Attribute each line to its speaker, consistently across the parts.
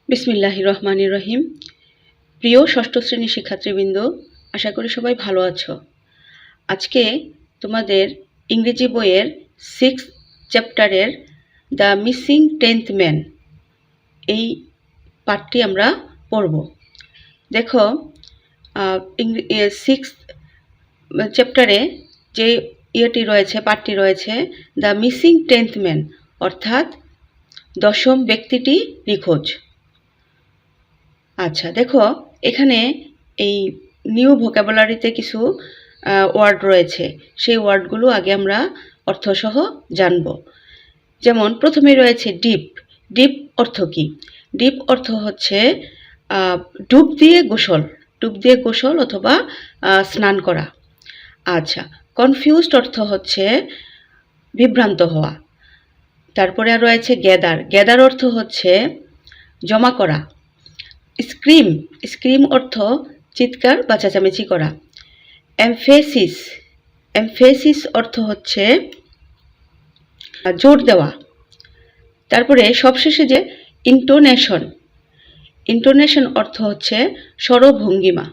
Speaker 1: বিসমিল্লাহির রহমানির রহিম। প্রিয় ষষ্ঠ শ্রেণীর শিক্ষার্থীবৃন্দ, আশা করি সবাই ভালো আছো। আজকে তোমাদের ইংরেজি বইয়ের 6th চ্যাপ্টারের দ্য মিসিং 10th ম্যান এই পাঠটি আমরা পড়ব। দেখো, 6th চ্যাপ্টারে যে পাঠটি রয়েছে দ্য মিসিং 10th ম্যান, অর্থাৎ দশম ব্যক্তিটি নিখোঁজ। আচ্ছা, দেখো এখানে এই নিউ ভোকাবুলারিতে কিছু ওয়ার্ড রয়েছে। সেই ওয়ার্ডগুলো আগে আমরা অর্থসহ জানব। যেমন প্রথমে রয়েছে ডিপ। ডিপ অর্থ কী? ডিপ অর্থ হচ্ছে ডুব দিয়ে গোসল অথবা স্নান করা। আচ্ছা, কনফিউজড অর্থ হচ্ছে বিভ্রান্ত হওয়া। তারপরে আর রয়েছে গ্যাদার। গ্যাদার অর্থ হচ্ছে জমা করা। স্ক্রিম অর্থ চিৎকার বা চেঁচামেচি করা। এমফেসিস অর্থ হচ্ছে জোর দেওয়া। তারপরে সবশেষে যে ইন্টোনেশন অর্থ হচ্ছে স্বরভঙ্গিমা।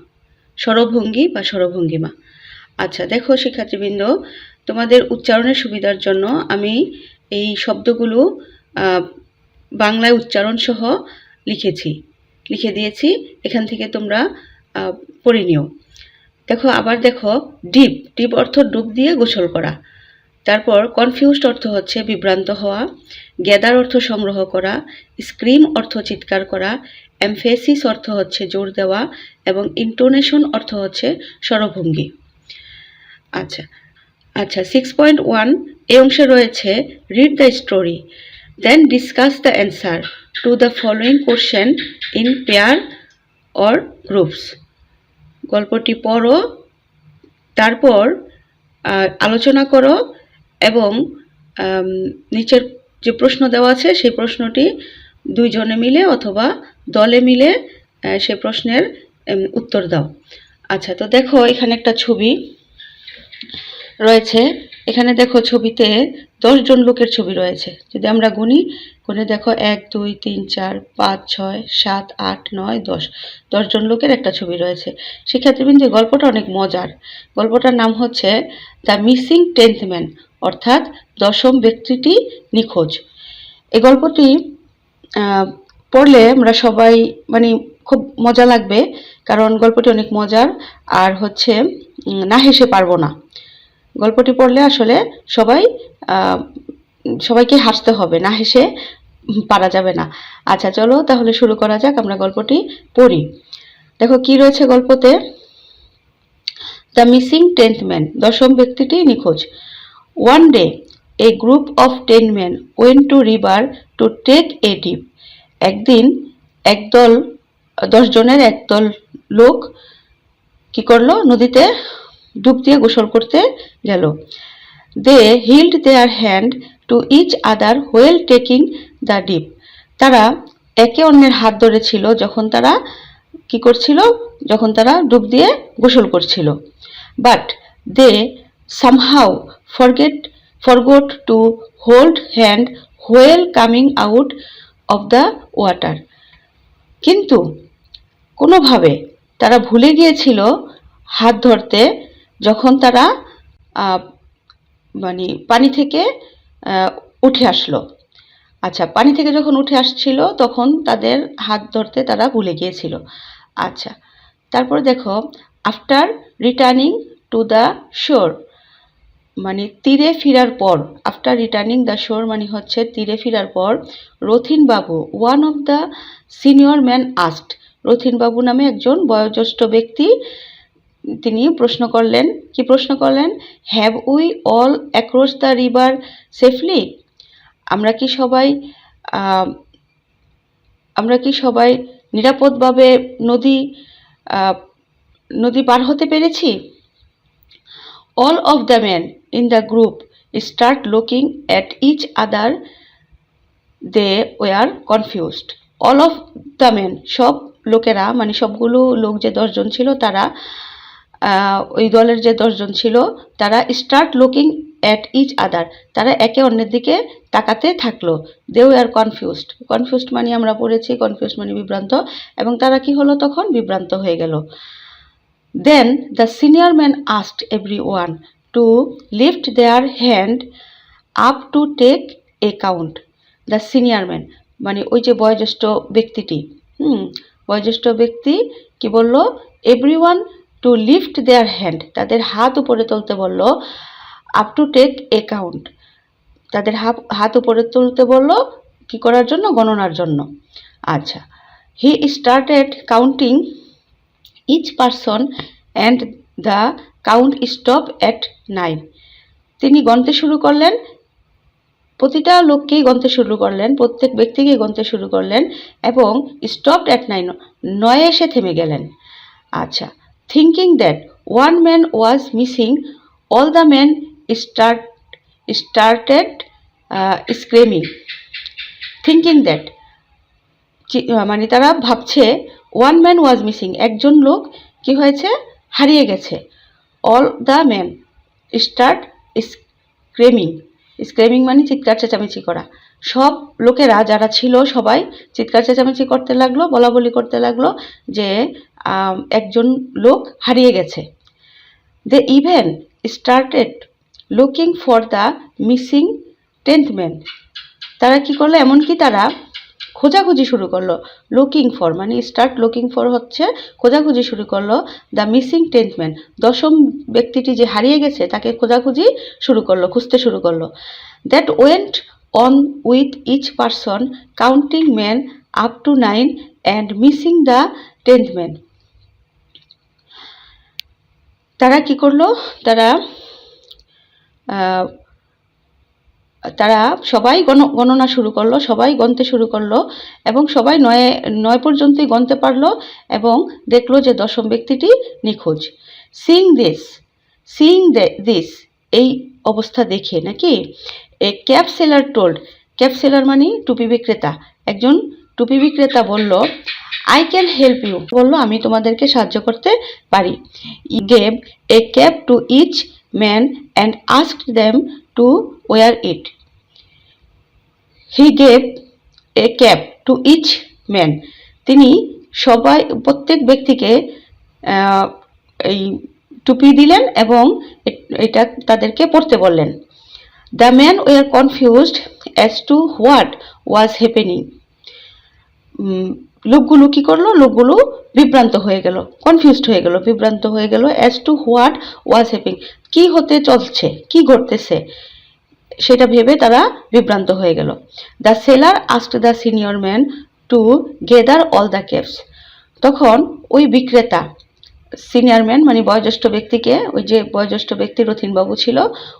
Speaker 1: আচ্ছা, দেখো শিক্ষার্থীবৃন্দ, তোমাদের উচ্চারণের সুবিধার জন্য আমি এই শব্দগুলো বাংলায় উচ্চারণ সহ লিখে দিয়েছি। এখান থেকে তোমরা পড়ে নিও। দেখো ডিপ অর্থ ডুব দিয়ে গোসল করা। তারপর কনফিউজড অর্থ হচ্ছে বিভ্রান্ত হওয়া। গ্যাদার অর্থ সংগ্রহ করা। স্ক্রিম অর্থ চিৎকার করা। এমফেসিস অর্থ হচ্ছে জোর দেওয়া এবং ইন্টোনেশন অর্থ হচ্ছে স্বরভঙ্গি। আচ্ছা 6.1 এই অংশে রয়েছে read the story, then discuss the answer to the following question in pair or groups. গল্পটি পড়ো, তারপর আলোচনা করো এবং নিচের যে প্রশ্ন দেওয়া আছে সেই প্রশ্নটি দুইজনে মিলে অথবা দলে মিলে সেই প্রশ্নের উত্তর দাও। আচ্ছা, তো দেখো এখানে একটা ছবি রয়েছে। এখানে দেখো ছবিতে 10 জন লোকের ছবি রয়েছে। যদি আমরা গুনে দেখো 1 2 3 4 5 6 7 8 9 10 10 জন লোকের একটা ছবি রয়েছে। শিক্ষার্থীবৃন্দ, গল্পটা অনেক মজার। গল্পটার নাম হচ্ছে দ্য মিসিং 10th ম্যান, অর্থাৎ দশম ব্যক্তিটি নিখোঁজ। এই গল্পটি পড়লে আমরা সবাই খুব মজা লাগবে, কারণ গল্পটি অনেক মজার আর হচ্ছে না হেসে পারবো না। গল্পটি পড়লে আসলে সবাইকে হাসতে হবে, না হেসে পারা যাবে না। আচ্ছা, চলো তাহলে শুরু করা যাক, আমরা গল্পটি পড়ি। দেখো কি রয়েছে গল্পতে। দ্য মিসিং 10th ম্যান, দশম ব্যক্তিটি নিখোঁজ। One day a group of 10 men went to river to take a dip. একদিন 10 জনের একদল লোক কি করলো? নদীতে ডুব দিয়ে গোসল করতে গেল। They held their hand to each other while taking the dip. তারা একে অন্যের হাত ধরেছিল যখন তারা কি করছিল? যখন তারা ডুব দিয়ে গোসল করছিল। But they somehow forgot to hold hand while coming out of the water. কিন্তু কোনোভাবে তারা ভুলে গিয়েছিল হাত ধরতে যখন তারা পানি থেকে উঠে আসলো। আচ্ছা, পানি থেকে যখন উঠে আসছিল তখন তাদের হাত ধরতে তারা ভুলে গিয়েছিল। আচ্ছা, তারপরে দেখো আফটার রিটার্নিং টু দ্য শোর, তীরে ফেরার পর। আফটার রিটার্নিং দ্য শোর হচ্ছে তীরে ফেরার পর। রথিন বাবু, one of the senior man asked. Rathin বাবু নামে একজন বয়োজ্যেষ্ঠ ব্যক্তি তিনি প্রশ্ন করলেন। কি প্রশ্ন করলেন? Have we all across the river safely? আমরা কি সবাই নিরাপদভাবে নদী পার হতে পেরেছি? All of the men in the group start looking at each other. They were confused. All of the men, সব লোকেরা সবগুলো লোক যে 10 জন ছিল তারা ওই দলের যে 10 জন ছিল তারা start looking at each other, তারা একে অন্যের দিকে তাকাতে থাকলো। দে ওয়ার কনফিউজড, কনফিউজড মানে আমরা পড়েছি কনফিউজড মানে বিভ্রান্ত, এবং তারা কি হলো তখন বিভ্রান্ত হয়ে গেল। Then the senior man asked everyone to lift their hand up to take a count. The senior man মানে ওই যে বয়োজ্যেষ্ঠ ব্যক্তিটি, বয়োজ্যেষ্ঠ ব্যক্তি কি বলল, everyone to lift their hand, তাদের হাত উপরে তুলতে বলল, up to take a count, তাদের হাত উপরে তুলতে বলল কি করার জন্য, গণনার জন্য। আচ্ছা, he started counting each person and the count stop at 9। তিনি গণতে শুরু করলেন, প্রতিটা লোককেই গণতে শুরু করলেন, প্রত্যেক ব্যক্তিকেই গণতে শুরু করলেন, এবং স্টপড অ্যাট 9, 9 এসে থেমে গেলেন। আচ্ছা, thinking that one man was missing, all the man started screaming. Thinking that মানে তারা ভাবছে ওয়ান ম্যান ওয়াজ মিসিং, একজন লোক কি হয়েছে, হারিয়ে গেছে। All the man start screaming, screaming মানে চিৎকার চেঁচামেচি করা। সব লোকেরা যারা ছিল সবাই চিৎকার চেঁচামেচি করতে লাগলো, বলা বলি করতে লাগলো যে একজন লোক হারিয়ে গেছে। They even started looking for the missing 10th man. তারা কি করলো, এমনকি তারা খোঁজাখুঁজি শুরু করলো। লুকিং ফর মানে স্টার্ট লুকিং ফর হচ্ছে খোঁজাখুঁজি শুরু করলো দ্য মিসিং 10th ম্যান, 10ম ব্যক্তিটি যে হারিয়ে গেছে তাকে খোঁজাখুঁজি শুরু করলো, খুঁজতে শুরু করলো। That went on with each person counting man up to 9 and missing the 10th man. তারা কি করলো, তারা সবাই গণনা শুরু করলো, সবাই গণতে শুরু করলো, এবং সবাই 9 পর্যন্তই গণতে পারলো, এবং দেখলো যে 10ম ব্যক্তিটি নিখোঁজ। সিইং দিস এই অবস্থা দেখে নাকি a cap seller told, cap seller মানে টুপি বিক্রেতা, একজন টুপি বিক্রেতা বলল, আই ক্যান হেল্প ইউ, বললো আমি তোমাদেরকে সাহায্য করতে পারি। He gave a cap to each man and asked them to wear it. He gave a cap to each man, তিনি প্রত্যেক ব্যক্তিকে এই টুপি দিলেন এবং এটা তাদেরকে পড়তে বললেন। The man were confused as to what was happening. লোকগুলো কি করলো, লোকগুলো বিভ্রান্ত হয়ে গেল, কনফিউজড হয়ে গেল, বিভ্রান্ত হয়ে গেল। As to what was happening, কি হতে চলছে, কি ঘটতেছে সেটা ভেবে তারা বিভ্রান্ত হয়ে গেল। The seller asked the senior man two gather all the caps. তখন ওই বিক্রেতা, সিনিয়র ম্যান মানে বয়োজ্যেষ্ঠ ব্যক্তিকে, ওই যে বয়োজ্যেষ্ঠ ব্যক্তি রথিনবাবু ছিল,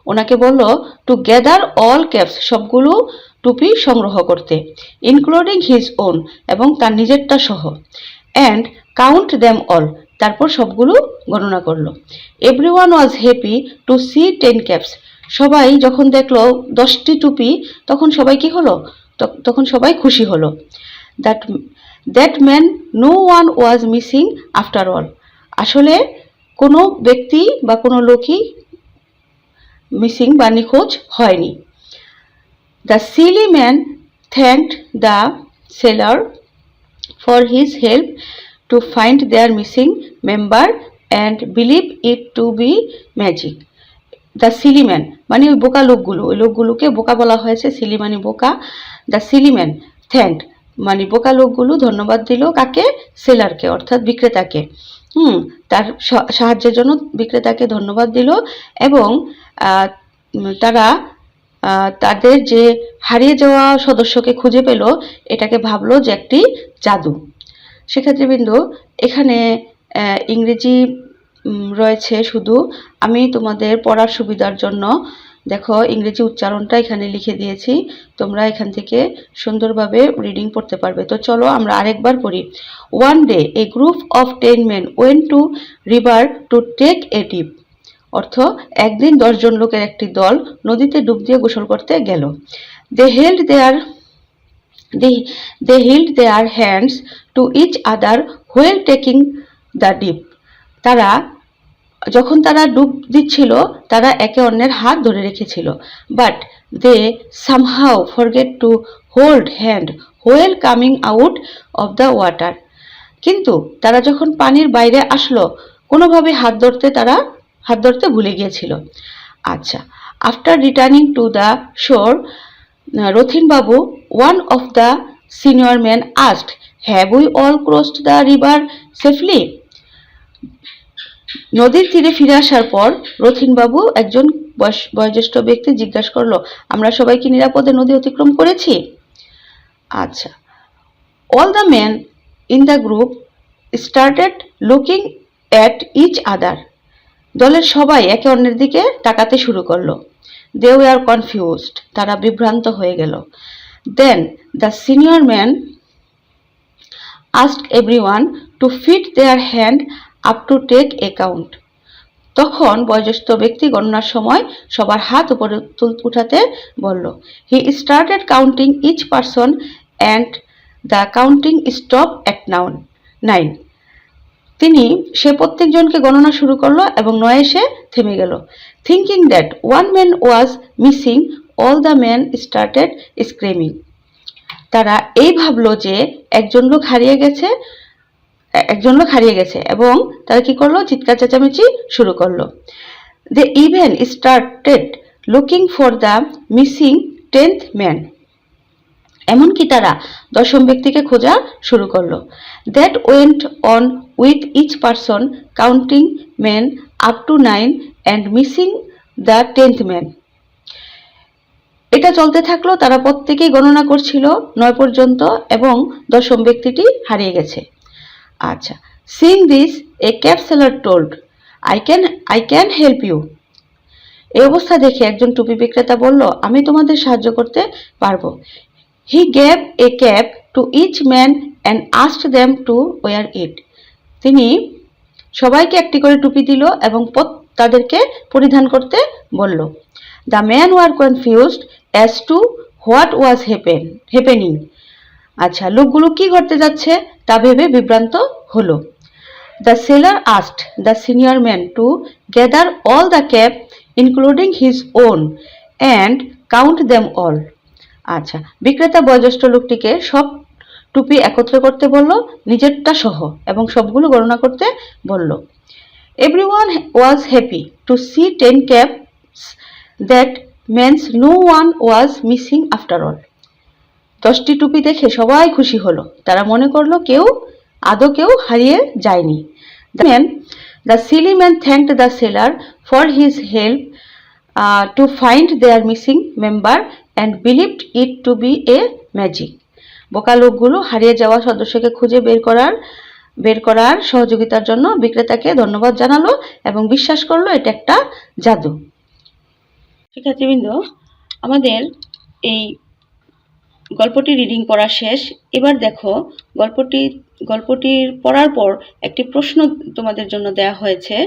Speaker 1: ওনাকে বলল টু গেদার অল ক্যাপস, সবগুলো টুপি সংগ্রহ করতে, ইনক্লুডিং হিজ ওন, এবং তার নিজেরটা সহ, অ্যান্ড কাউন্ট দ্যাম অল, তারপর সবগুলো গণনা করলো। Everyone was happy to see 10 caps. সবাই যখন দেখলো 10টি টুপি, তখন সবাই কি হলো, তখন সবাই খুশি হলো। That man no one was missing after all, আসলে কোনো ব্যক্তি বা কোনো লোকই মিসিং বা নিখোঁজ হয়নি। The silly man thanked the seller for his help to find their missing member and believe it to be magic. The silly man মানে ওই বোকা লোকগুলো, ওই লোকগুলোকে বোকা বলা হয়েছে, সিলি মানে বোকা। দ্য সিলি ম্যান থ্যাঙ্কড মানে বোকা লোকগুলো ধন্যবাদ দিল কাকে, সেলারকে অর্থাৎ বিক্রেতাকে, তার সাহায্যের জন্য বিক্রেতাকে ধন্যবাদ দিল, এবং তারা তাদের যে হারিয়ে যাওয়া সদস্যকে খুঁজে পেল, এটাকে ভাবলো যে একটি জাদু। শিক্ষার্থীবৃন্দ, এখানে ইংরেজি রয়েছে শুধু, আমি তোমাদের পড়ার সুবিধার জন্য দেখো ইংরেজি উচ্চারণটা এখানে লিখে দিয়েছি, তোমরা এখান থেকে সুন্দরভাবে রিডিং পড়তে পারবে। তো চলো আমরা আরেকবার পড়ি। One day a group of 10 men went to river to take a dip, অর্থ একদিন 10 জন লোকের একটি দল নদীতে ডুব দিয়ে গোসল করতে গেল। They held their hands to each other while taking the dip, তারা যখন তারা ডুব দিচ্ছিল তারা একে অন্যের হাত ধরে রেখেছিল, but they somehow forget to hold hand while coming out of the water. কিন্তু তারা যখন পানির বাইরে আসলো কোনোভাবে হাত ধরতে ভুলে গিয়েছিল। আচ্ছা, আফটার রিটার্নিং টু দ্য শোর, রথিন বাবু, one of the senior man asked, have we all crossed the river safely? নদীর তীরে ফিরে আসার পর রথিনবাবু, একজন বয়োজ্যেষ্ঠ ব্যক্তি, জিজ্ঞাসা করলো, আমরা সবাই কি নিরাপদে নদী অতিক্রম করেছি? আচ্ছা, all the men in the group started looking at each other. দলের সবাই একে অন্যের দিকে তাকাতে শুরু করলো। দে ওয়ার কনফিউজড, তারা বিভ্রান্ত হয়ে গেল। Then the senior man asked everyone to fit their hand up to take account. তখন বয়োজ্যেষ্ঠ ব্যক্তি গণনার সময় সবার হাত উপরে উঠাতে বলল। He started counting each person and the counting stop at 9. সে প্রত্যেকজনকে গণনা শুরু করলো এবং 9 এসে থেমে গেল। Thinking that one man was missing, all the man started screaming. তারা এই ভাবলো যে একজন লোক হারিয়ে গেছে এবং তারা কি করলো, চিৎকার চেঁচামেচি শুরু করলো। They even started looking for the missing 10th man. এমনকি তারা 10ম ব্যক্তিকে খোঁজা শুরু করলো। That went on with each person counting man up to 9 and missing the 10th man. এটা চলতে থাকলো, তারা প্রত্যেকেই গণনা করছিল 9 পর্যন্ত এবং 10ম ব্যক্তিটি হারিয়ে গেছে। আচ্ছা, seeing this a cap seller told, I can help you. এই অবস্থা দেখে একজন টুপি বিক্রেতা বলল, আমি তোমাদের সাহায্য করতে পারবো। He gave a cap to each man and asked them to wear it. তিনি সবাইকে একটি করে টুপি দিল এবং তাদেরকে পরিধান করতে বলল। The man were confused as to what was happening. আচ্ছা, লোকগুলো কি ঘটতে যাচ্ছে তা ভেবে বিভ্রান্ত হলো। The seller asked the senior man to gather all the cap including his own and count them all. আচ্ছা, বিক্রেতা বয়োজ্যেষ্ঠ লোকটিকে সব টুপি একত্র করতে বলল, নিজেরটা সহ, এবং সবগুলো গণনা করতে বলল। Everyone was happy to see 10 caps, that means no one was missing after all. 10টি টুপি দেখে সবাই খুশি হলো, তারা মনে করলো কেউ হারিয়ে যায়নি। The silly man thanked the seller for his help to find their missing member and believed it to be a magic. বোকা লোকগুলো হারিয়ে যাওয়া সদস্যকে খুঁজে বের করার সহযোগিতার জন্য বিক্রেতাকে ধন্যবাদ জানালো এবং বিশ্বাস করলো এটা একটা জাদু। শিক্ষার্থীবৃন্দ, আমাদের এই গল্পটি রিডিং পড়া শেষ। এবার দেখো, গল্পটির পড়ার পর একটি প্রশ্ন তোমাদের জন্য দেয়া হয়েছে।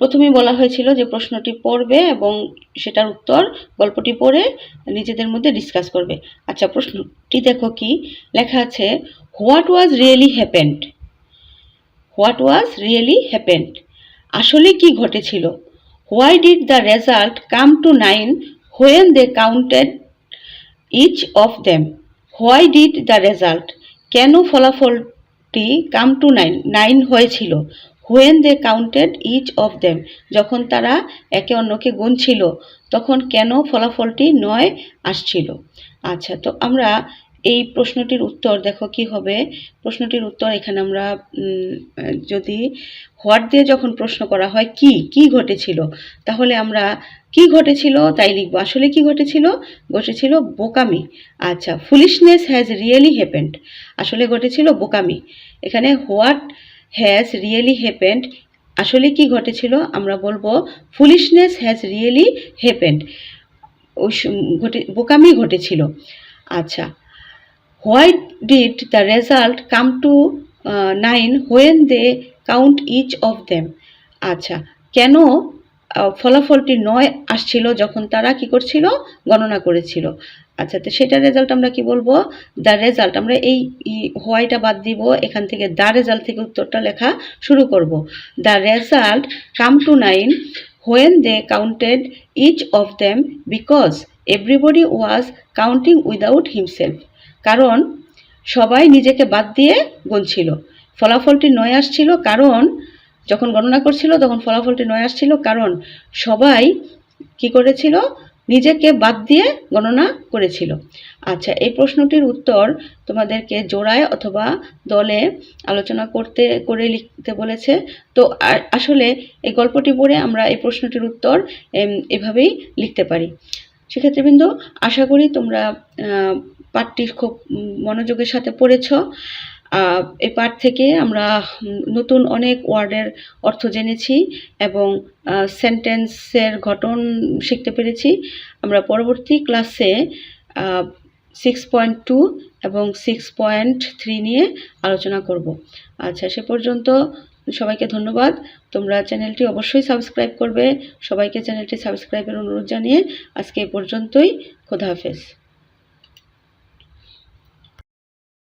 Speaker 1: প্রথমেই বলা হয়েছিল যে প্রশ্নটি পড়বে এবং সেটার উত্তর গল্পটি পড়ে নিজেদের মধ্যে ডিসকাস করবে। আচ্ছা, প্রশ্নটি দেখো কি লেখা আছে। What was really happened? What was really happened? আসলে কি ঘটেছিল? Why did the result come to 9 when they counted each of them? Why did the result? কেন ফলাফলটি come to 9 হয়েছিল? When they counted each of them, যখন তারা একে অন্যকে গুনছিল তখন কেন ফলাফলটি 9 আসছিল? আচ্ছা, তো আমরা এই প্রশ্নটির উত্তর দেখো কি হবে। প্রশ্নটির উত্তর এখানে আমরা যদি হোয়াট দিয়ে যখন প্রশ্ন করা হয় কি ঘটেছিল, তাহলে আমরা কি ঘটেছিল তাই লিখব। আসলে কি ঘটেছিল? ঘটেছিল বোকামি। আচ্ছা, ফুলিশনেস হ্যাজ রিয়েলি হ্যাপেন্ড, আসলে ঘটেছিল বোকামি। এখানে হোয়াট হ্যাজ রিয়েলি হ্যাপেন্ড, আসলে কি ঘটেছিল, আমরা বলবো ফুলিশনেস হ্যাজ রিয়েলি হ্যাপেন্ড, বোকামি ঘটেছিল। আচ্ছা, why did the result come to 9 when they count each of them? আচ্ছা, কেন ফলাফলটি 9 আসছিল যখন তারা কি করছিল? গণনা করেছিল। আচ্ছা, তো সেটার রেজাল্ট আমরা কি বলবো? The result. আমরা এই হোয়াইটা বাদ দিব, এখান থেকে দ্য রেজাল্ট থেকে উত্তরটা লেখা শুরু করব। The result come to 9 when they counted each of them because everybody was counting without himself. কারণ সবাই নিজেকে বাদ দিয়ে গুনছিল। ফলাফলটি 9 আসছিল, কারণ যখন গণনা করছিল তখন ফলাফলটি 9 আসছিল, কারণ সবাই কি করেছিল? নিজেকে বাদ দিয়ে গণনা করেছিল। আচ্ছা, এই প্রশ্নটির উত্তর তোমাদেরকে জোড়ায় অথবা দলে আলোচনা করে লিখতে বলেছে। তো আসলে এই গল্পটি পড়ে আমরা এই প্রশ্নটির উত্তর এভাবেই লিখতে পারি। শিক্ষার্থীবৃন্দ, আশা করি তোমরা পাঠটি খুব মনোযোগের সাথে পড়েছ। এই পাঠ থেকে আমরা নতুন অনেক ওয়ার্ডের অর্থ জেনেছি এবং সেন্টেন্সের গঠন শিখতে পেরেছি। আমরা পরবর্তী ক্লাসে 6.2 এবং 6.3 নিয়ে আলোচনা করব। আচ্ছা, সে পর্যন্ত সবাইকে ধন্যবাদ। তোমরা চ্যানেলটি অবশ্যই সাবস্ক্রাইব করবে। সবাইকে চ্যানেলটি সাবস্ক্রাইবের অনুরোধ জানিয়ে আজকে এই পর্যন্তই। খোদা হাফেজ।